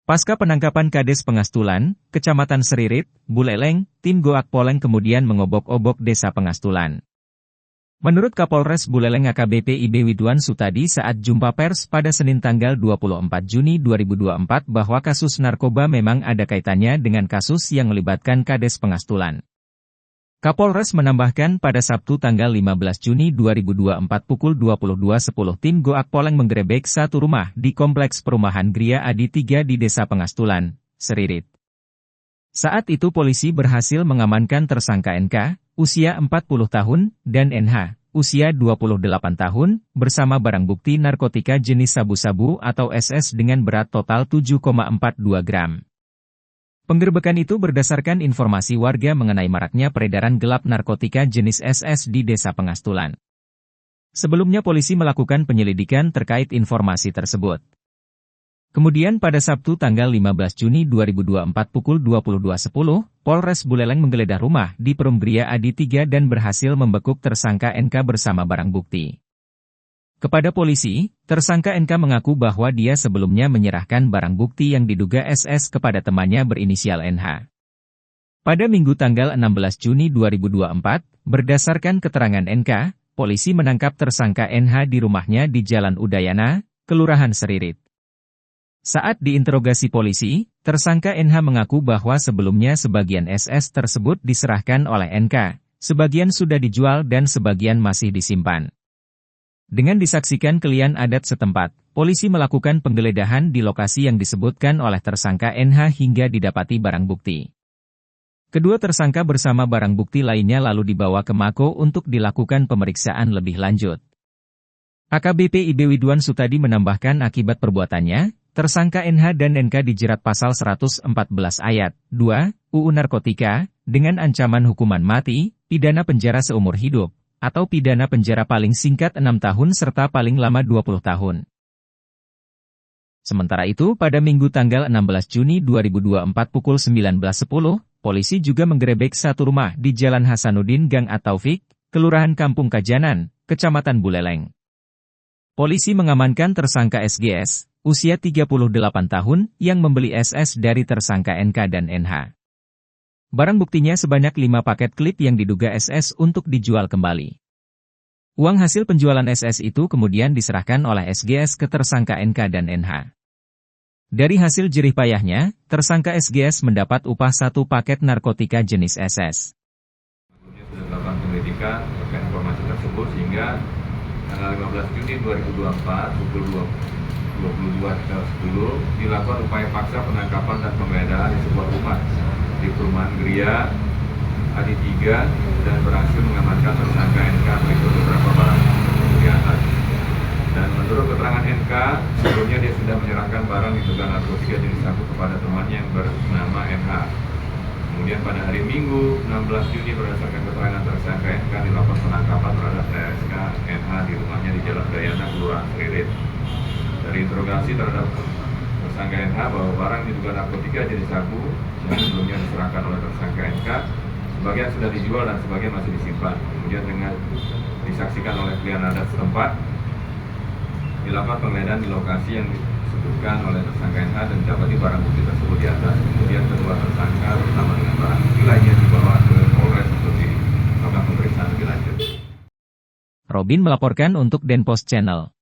Pasca penangkapan Kades Pengastulan, Kecamatan Seririt, Buleleng, tim Goak Poleng kemudian mengobok-obok Desa Pengastulan. Menurut Kapolres Buleleng AKBP IB Widwan Sutadi saat jumpa pers pada Senin tanggal 24 Juni 2024 bahwa kasus narkoba memang ada kaitannya dengan kasus yang melibatkan Kades Pengastulan. Kapolres menambahkan pada Sabtu tanggal 15 Juni 2024 pukul 22.10 tim Goak Poleng menggerebek satu rumah di Kompleks Perumahan Gria Adi 3 di Desa Pengastulan, Seririt. Saat itu polisi berhasil mengamankan tersangka NK, usia 40 tahun, dan NH, usia 28 tahun, bersama barang bukti narkotika jenis sabu-sabu atau SS dengan berat total 7,42 gram. Penggerebekan itu berdasarkan informasi warga mengenai maraknya peredaran gelap narkotika jenis SS di Desa Pengastulan. Sebelumnya polisi melakukan penyelidikan terkait informasi tersebut. Kemudian pada Sabtu tanggal 15 Juni 2024 pukul 22.10, Polres Buleleng menggeledah rumah di Perum Gria Adi 3 dan berhasil membekuk tersangka NK bersama barang bukti. Kepada polisi, tersangka NK mengaku bahwa dia sebelumnya menyerahkan barang bukti yang diduga SS kepada temannya berinisial NH. Pada Minggu tanggal 16 Juni 2024, berdasarkan keterangan NK, polisi menangkap tersangka NH di rumahnya di Jalan Udayana, Kelurahan Seririt. Saat diinterogasi polisi, tersangka NH mengaku bahwa sebelumnya sebagian SS tersebut diserahkan oleh NK, sebagian sudah dijual dan sebagian masih disimpan. Dengan disaksikan klien adat setempat, polisi melakukan penggeledahan di lokasi yang disebutkan oleh tersangka NH hingga didapati barang bukti. Kedua tersangka bersama barang bukti lainnya lalu dibawa ke Mako untuk dilakukan pemeriksaan lebih lanjut. AKBP IB Widwan Sutadi menambahkan akibat perbuatannya, tersangka NH dan NK dijerat pasal 114 ayat 2 UU Narkotika dengan ancaman hukuman mati, pidana penjara seumur hidup, atau pidana penjara paling singkat 6 tahun serta paling lama 20 tahun. Sementara itu, pada Minggu tanggal 16 Juni 2024 pukul 19.10, polisi juga menggerebek satu rumah di Jalan Hasanuddin Gang At-Taufik, Kelurahan Kampung Kajanan, Kecamatan Buleleng. Polisi mengamankan tersangka SGS, usia 38 tahun, yang membeli SS dari tersangka NK dan NH. Barang buktinya sebanyak 5 paket klip yang diduga SS untuk dijual kembali. Uang hasil penjualan SS itu kemudian diserahkan oleh SGS ke tersangka NK dan NH. Dari hasil jerih payahnya, tersangka SGS mendapat upah 1 paket narkotika jenis SS. Sudah dilakukan penyelidikan terkait informasi tersebut sehingga tanggal 15 Juni 2024 pukul 22.10 dilakukan upaya paksa penangkapan dan penggeledahan di sebuah rumah di Perumahan Gria Adi 3 dan berhasil mengamankan tersangka NK berikut beberapa barang di atas. Dan menurut keterangan NK, sebelumnya dia sudah menyerahkan barang diduga narkotika jenis sabu kepada temannya yang bernama NH. Kemudian pada hari Minggu 16 Juni berdasarkan keterangan tersangka NK dilakukan penangkapan terhadap TSK NH di rumahnya di Jalan Udayana, Kelurahan Seririt. Dari interogasi terhadap tersangka NH bahwa barang diduga narkotika jenis sabu yang sebelumnya diserahkan oleh tersangka NK, sebagian sudah dijual dan sebagian masih disimpan. Kemudian dengan disaksikan oleh klien adat setempat, dilakukan penggeledahan di lokasi yang disebutkan oleh tersangka NH dan didapati barang bukti tersebut di atas. Kemudian kedua tersangka bersama dengan barang bukti lainnya dibawa ke Polres untuk dilakukan pemeriksaan lebih lanjut. Robin melaporkan untuk Denpos Channel.